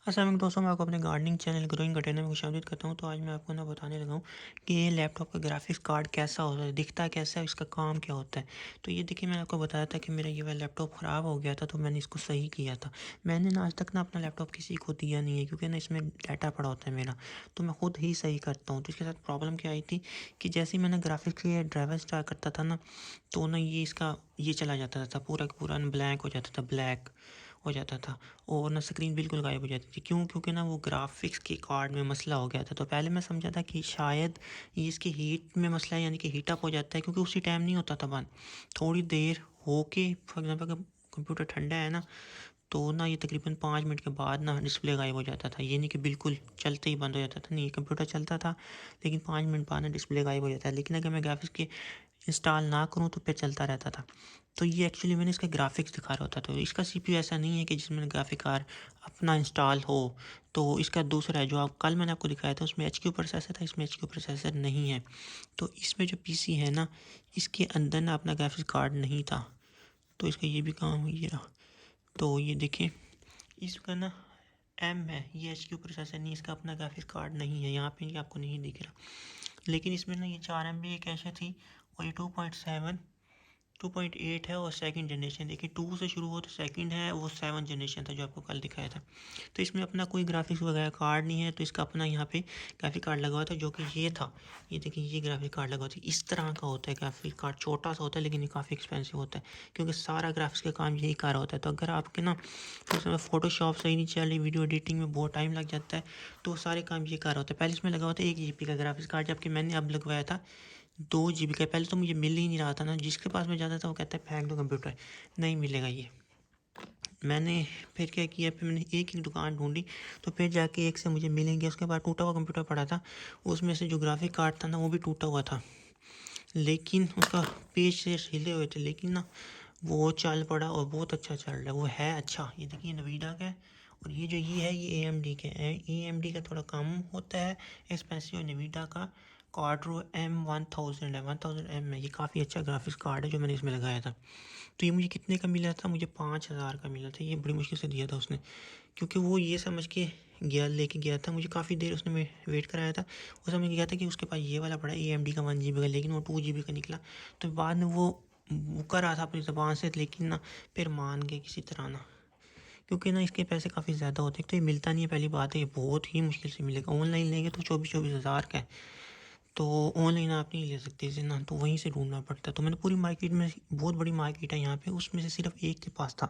अस्सलाम वालेकुम दोस्तों, मैं आपको अपने गार्डनिंग चैनल ग्रोइंग कंटेनर में खुशामदीद करता हूँ। तो आज मैं आपको ना बताने लगा हूँ कि ये लैपटॉप का ग्राफिक्स कार्ड कैसा होता है, दिखता कैसा है, इसका काम क्या होता है। तो ये देखिए, मैंने आपको बताया था कि मेरा ये वाला लैपटॉप ख़राब हो गया था, तो मैंने इसको सही किया था। मैंने ना आज तक ना अपना लैपटॉप किसी को दिया नहीं है, क्योंकि ना इसमें डाटा पड़ा होता है मेरा, तो मैं खुद ही सही करता हूँ। तो इसके साथ प्रॉब्लम क्या आई थी कि जैसे ही मैंने ग्राफिक्स के ड्राइवर स्टार्ट करता था ना, तो ना ये चला जाता था, पूरा का पूरा ब्लैंक हो जाता था, ब्लैक हो जाता था। और ना स्क्रीन बिल्कुल गायब हो जाती थी। क्यों? क्योंकि ना वो ग्राफिक्स के कार्ड में मसला हो गया था। तो पहले मैं समझा था कि शायद ये इसकी हीट में मसला है, यानी कि हीट अप हो जाता है, क्योंकि उसी टाइम नहीं होता था बंद। थोड़ी देर हो के, फॉर एग्जाम्पल अगर कंप्यूटर ठंडा है ना, तो ना ये तकरीबन 5 मिनट के बाद ना डिस्प्ले गायब हो जाता था। ये नहीं कि बिल्कुल चलते ही बंद हो जाता था, नहीं, कंप्यूटर चलता था लेकिन 5 मिनट बाद ना डिस्प्ले गायब हो जाता है। लेकिन अगर मैं ग्राफिक्स के इंस्टॉल ना करूँ तो फिर चलता रहता था। तो ये एक्चुअली मैंने इसका ग्राफिक्स दिखा रहा होता, तो इसका सीपीयू ऐसा नहीं है कि जिसमें ग्राफिक कार्ड अपना इंस्टॉल हो। तो इसका दूसरा है जो आप कल मैंने आपको दिखाया था, उसमें एचक्यू प्रोसेसर था, इसमें एचक्यू प्रोसेसर नहीं है। तो इसमें जो पीसी है ना, इसके अंदर ना अपना ग्राफिक्स कार्ड नहीं था। तो इसका ये भी काम ये रहा। तो ये देखिए, इसका ना एम है, ये एचक्यू प्रोसेसर नहीं, इसका अपना ग्राफिक्स कार्ड नहीं है। यहाँ पे ये आपको नहीं दिख रहा, लेकिन इसमें ना ये 4 MB कैशे थी, और ये 2.8 है, और सेकंड जनरेशन देखिए 2 से शुरू हो तो सेकंड है, वो 7 जनरेशन था जो आपको कल दिखाया था। तो इसमें अपना कोई ग्राफिक्स वगैरह कार्ड नहीं है। तो इसका अपना यहाँ पे ग्राफिक कार्ड लगा हुआ था, जो कि ये था। ये देखिए, ये ग्राफिक कार्ड लगा हुआ था। इस तरह का होता है ग्राफिक कार्ड, छोटा सा होता है लेकिन ये काफ़ी एक्सपेंसिव होता है, क्योंकि सारा ग्राफिक्स का काम यही कर रहा होता है। तो अगर आपके ना उस समय फ़ोटोशॉप सही नहीं चल रही, वीडियो एडिटिंग में बहुत टाइम लग जाता है, तो सारे काम ये कर रहा होता है। पहले इसमें लगा हुआ था 1 GB का ग्राफिक्स कार्ड, जबकि मैंने अब लगवाया था 2 GB का। पहले तो मुझे मिल ही नहीं रहा था ना, जिसके पास मैं जाता था वो कहता है फेंक दो कंप्यूटर, नहीं मिलेगा ये। मैंने फिर क्या किया, फिर मैंने एक दुकान ढूंढी, तो फिर जाके एक से मुझे मिलेंगे। उसके बाद टूटा हुआ कंप्यूटर पड़ा था, उसमें से जो ग्राफिक कार्ड था ना वो भी टूटा हुआ था, लेकिन उसका पेज से हिले हुए थे, लेकिन ना वो चल पड़ा और बहुत अच्छा चल रहा है, वो है अच्छा। ये देखिए, नवीडा का है, और ये है ये AMD का है। AMD का थोड़ा कम होता है एक्सपेंसिव, नवीडा का क्वाड्रो M1000 है, 1000M है। ये काफ़ी अच्छा ग्राफिक्स कार्ड है जो मैंने इसमें लगाया था। तो ये मुझे कितने का मिला था? मुझे 5000 का मिला था। ये बड़ी मुश्किल से दिया था उसने, क्योंकि वो ये समझ के गया, लेके गया था। मुझे काफ़ी देर उसने वेट कराया था। वो समझ गया था कि उसके पास ये वाला पड़ा है AMD का 1 GB का, लेकिन वो 2 GB का निकला। तो बाद में वो कर रहा था अपनी ज़बान से, लेकिन ना फिर मान गए किसी तरह ना, क्योंकि ना इसके पैसे काफ़ी ज़्यादा होते हैं। तो ये मिलता नहीं है, पहली बात है, ये बहुत ही मुश्किल से मिलेगा। ऑनलाइन लेंगे तो 24-24 हज़ार का है, तो ऑनलाइन आप नहीं ले सकते इसे ना, तो वहीं से ढूंढना पड़ता है। तो मैंने पूरी मार्केट में, बहुत बड़ी मार्केट है यहाँ पे, उसमें से सिर्फ एक के पास था।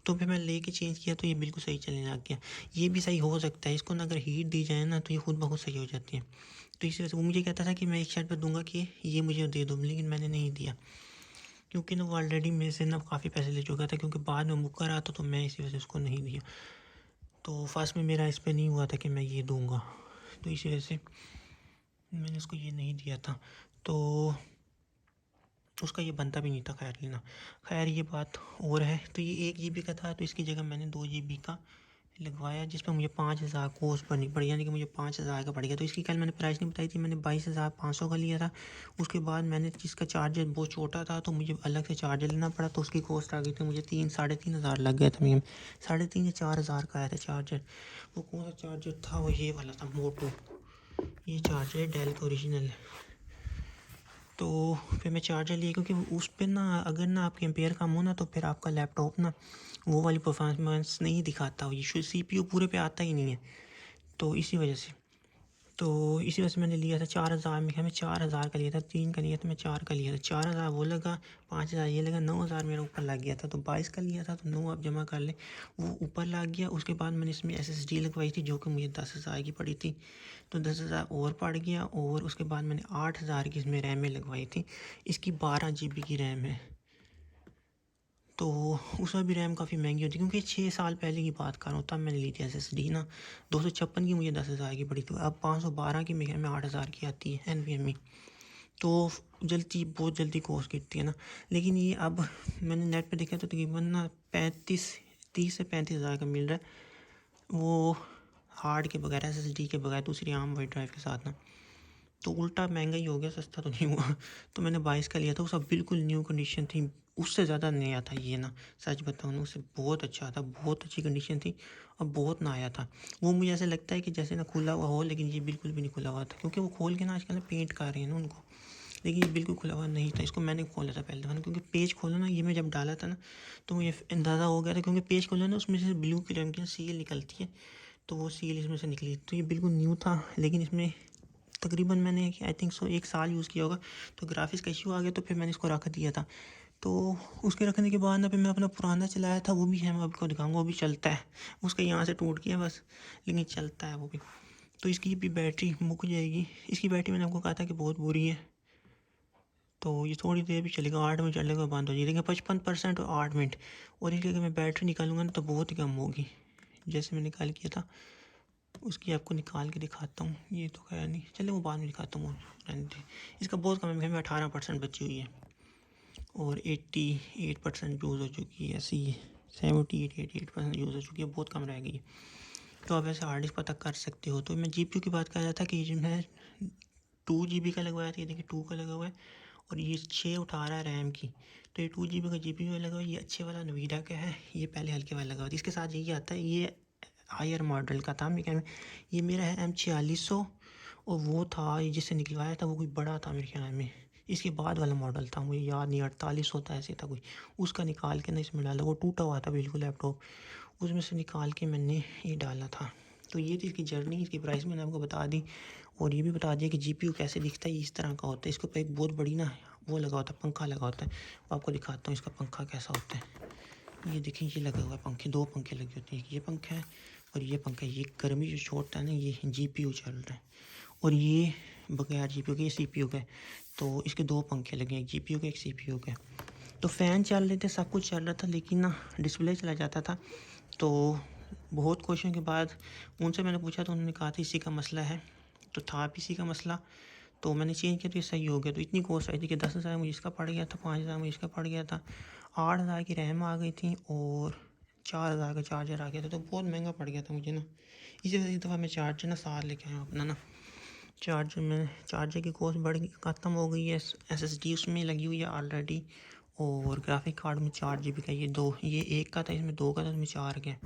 तो फिर मैं लेके चेंज किया, तो ये बिल्कुल सही चलने लग गया। ये भी सही हो सकता है, इसको ना अगर हीट दी जाए ना तो ये खुद ब खुद सही हो जाती है। तो इस वजह से वो मुझे कहता था कि मैं एक शर्ट पे दूंगा कि ये मुझे दे दो, लेकिन मैंने नहीं दिया, क्योंकि ना वो ऑलरेडी मेरे से ना काफ़ी पैसे ले चुका था, क्योंकि बाद में मुकर रहा था, तो मैं इसी वजह से उसको नहीं दिया। तो फर्स्ट में मेरा इस पर नहीं हुआ था कि मैं ये दूंगा, तो इसी वजह से मैंने उसको ये नहीं दिया था। तो उसका ये बनता भी नहीं था, खैर लेना। खैर ये बात और है। तो ये 1 GB का था, तो इसकी जगह मैंने 2 GB का लगवाया, जिस पर मुझे 5000 कॉस्ट भरनी पड़ी, यानी कि मुझे 5000 का पड़ गया। तो इसकी कल मैंने प्राइस नहीं बताई थी, मैंने 22,500 का लिया था। उसके बाद मैंने जिसका चार्जर बहुत छोटा था, तो मुझे अलग से चार्जर लेना पड़ा, तो उसकी कॉस्ट आ गई थी मुझे 3-3.5 हज़ार लग गया था। मैं 3.5 या 4 हज़ार का आया था चार्जर। वो कौन सा चार्जर था? वो ये वाला था, मोटो। ये चार्जर डेल का ओरिजिनल है। तो फिर मैं चार्जर लिया, क्योंकि उस पर ना अगर ना आपके एम्पेयर कम हो ना, तो फिर आपका लैपटॉप ना वो वाली परफॉर्मेंस नहीं दिखाता। ये CPU पूरे पे आता ही नहीं है, तो इसी वजह से। तो इसी वजह से मैंने लिया था 4000 में। मैं 4000 का लिया था, 3 का लिया था, मैं 4 का लिया था। 4000 वो लगा, 5000 ये लगा, 9000 मेरा ऊपर लग गया था। तो 22 का लिया था, तो 9 आप जमा कर ले, वो ऊपर लग गया। उसके बाद मैंने इसमें SSD लगवाई थी, जो कि मुझे 10,000 की पड़ी थी, तो 10,000 और पड़ गया। और उसके बाद मैंने 8000 की इसमें रैम में लगवाई थी। इसकी 12 GB की रैम है, तो उसमें भी रैम काफ़ी महंगी होती है, क्योंकि 6 साल पहले की बात कर रहा हूँ, तब मैंने ली थी SSD ना। 256 की मुझे 10,000 की पड़ी थी, अब 512 की मेरे ख्याल में 8,000 की आती है NVMe। तो जल्दी, बहुत जल्दी कॉस्ट गिरती है ना। लेकिन ये अब मैंने नेट पे देखा तो तकरीबन ना 30 से 35 हज़ार का मिल रहा है, वो हार्ड के बगैर, SSD के बगैर, दूसरी आम वाई ड्राइव के साथ ना। तो उल्टा महंगा ही हो गया, सस्ता तो नहीं हुआ। तो मैंने 22 का लिया था, वो सब बिल्कुल न्यू कंडीशन थी, उससे ज़्यादा नया था ये ना, सच बताऊँ ना, उससे बहुत अच्छा था, बहुत अच्छी कंडीशन थी और बहुत नया था। वो मुझे ऐसा लगता है कि जैसे ना खुला हुआ हो, लेकिन ये बिल्कुल भी नहीं खुला हुआ था, क्योंकि वो खोल के ना आजकल ना पेंट कर रहे हैं ना उनको, लेकिन ये बिल्कुल खुला हुआ नहीं था। इसको मैंने खोला था पहले दफ़ा ना, क्योंकि पेज खोला ना, ये मैं जब डाला था ना तो मुझे अंदाज़ा हो गया था, क्योंकि पेज खोला ना उसमें से ब्लू कलर की सील निकलती है, तो वो सील इसमें से निकली, तो ये बिल्कुल न्यू था। लेकिन इसमें तकरीबन मैंने आई थिंक सो 1 साल यूज़ किया होगा, तो ग्राफिक्स का इशू आ गया, तो फिर मैंने इसको रख दिया था। तो उसके रखने के बाद ना फिर मैं अपना पुराना चलाया था, वो भी है, मैं आपको दिखाऊंगा, वो भी चलता है। उसका यहाँ से टूट गया बस, लेकिन चलता है वो भी। तो इसकी भी बैटरी मुक जाएगी। इसकी बैटरी मैंने आपको कहा था कि बहुत बुरी है, तो ये थोड़ी देर भी चलेगा, 8 मिनट चलेगा, बंद हो जाएगी। देखिए 55% और 8 मिनट, और इसकी अगर मैं बैटरी निकालूंगा ना तो बहुत ही कम होगी। जैसे मैं निकाल किया था, उसकी आपको निकाल के दिखाता हूँ। ये तो खैर नहीं, चले वो बाद में दिखाता हूँ, रहने दे। इसका बहुत कम है, 18% बची हुई है और 88% यूज़ हो चुकी है। ऐसी 88% यूज़ हो चुकी है, बहुत कम रह गई है। तो आप ऐसे हार्ड डिस्क पता कर सकते हो। तो मैं GPU की बात कर रहा था कि जो है 2 GB का लगवाया था, ये देखिए 2 का लगा हुआ है, और ये 618 रैम की। तो ये 2 GB का GPU लगा हुआ है, ये अच्छे वाला नवीडा का है, ये पहले हल्के वाला लगा हुआ था। इसके साथ यही आता है, ये हायर मॉडल का था मेरे ख्याल में। ये मेरा है M4600, और वो था जिससे निकलवाया था वो कोई बड़ा था मेरे ख्याल में, इसके बाद वाला मॉडल था, मुझे याद नहीं, 48 होता ऐसे था कोई। उसका निकाल के ना इसमें डाला, वो टूटा हुआ था बिल्कुल लैपटॉप, उसमें से निकाल के मैंने ये डाला था। तो ये थी इसकी जर्नी, इसकी प्राइस मैंने आपको बता दी, और ये भी बता दिया कि GPU कैसे दिखता है, इस तरह का होता है। इसके ऊपर एक बहुत बड़ी ना वो लगा होता है, पंखा लगा होता है। वो आपको दिखाता हूँ इसका पंखा कैसा होता है। ये देखिए, ये लगा हुआ है पंखे, 2 पंखे लगे होते हैं, ये पंखा है और ये पंखा है। ये गर्मी जो छोड़ता है ना, ये GPU चल रहा है, और ये बगैर GPU के CPU का है। तो इसके 2 पंखे लगे हैं, एक GPU का, एक CPU का। तो फ़ैन चल रहे थे, सब कुछ चल रहा था, लेकिन ना डिस्प्ले चला जाता था। तो बहुत कोशिशों के बाद उनसे मैंने पूछा, तो उन्होंने कहा था इसी का मसला है। तो था भी इसी का मसला, तो मैंने चेंज किया तो ये सही हो गया। तो इतनी कॉस्ट आई थी कि 10,000 मुझे इसका पड़ गया था, 5,000 मुझे इसका पड़ गया था, 8,000 की रैम आ गई थी, और 4,000 का चार्जर आ गया था। तो बहुत महंगा पड़ गया था मुझे ना। इसी वजह से इस दफ़ा मैं चार्जर ना साथ लेके आया हूँ अपना ना। चार्जर की कॉस्ट बढ़ गई, ख़त्म हो गई है। SSD उसमें लगी हुई है ऑलरेडी, और ग्राफिक कार्ड में 4 GB का, ये 1 का था, इसमें 2 का था, इसमें 4 का।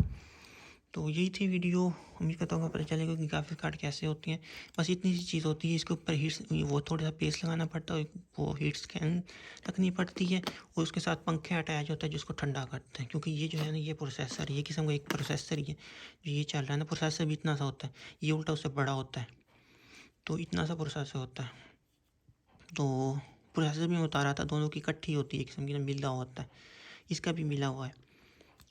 तो यही थी वीडियो। उम्मीद करता हूँ पता चलेगा कि ग्राफिक कार्ड कैसे होती हैं। बस इतनी सी चीज़ होती है, इसके ऊपर हीट्स, वो थोड़ा सा पेस्ट लगाना पड़ता है, वो हीट स्कैन रखनी पड़ती है, और उसके साथ पंखे अटैच होता है जिसको ठंडा करते हैं। क्योंकि ये जो है ना, ये प्रोसेसर, ये किस्म का एक प्रोसेसर ही है जो ये चल रहा है ना। प्रोसेसर भी इतना सा होता है, ये उल्टा उससे बड़ा होता है, तो इतना सा प्रोसेसर होता है। तो प्रोसेसर भी मैं बता रहा था, दोनों की इकट्ठी होती है, एक किस्म की ना, मिला होता है। इसका भी मिला हुआ है।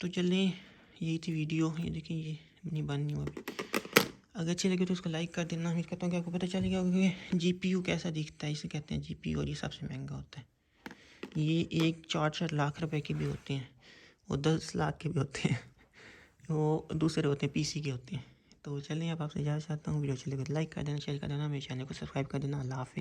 तो चलें, यही थी वीडियो। ये देखिए, ये नहीं बन नहीं हुआ अभी। अगर अच्छी लगे तो उसको लाइक कर देना। उम्मीद करता हूँ कि आपको पता चलेगा कि GPU कैसा दिखता है। इसे कहते हैं GPU, और ये सबसे महंगा होता है। ये एक 4-4 लाख रुपए के भी होते हैं, और 10 लाख के भी होते हैं, वो दूसरे होते हैं, PC के होते हैं। तो चलें, अब आपसे इजाज़त चाहता हूँ। वीडियो अच्छी लगे तो लाइक कर देना, शेयर कर देना, मेरे चैनल को सब्सक्राइब कर देना। अल्लाह हाफ़िज़।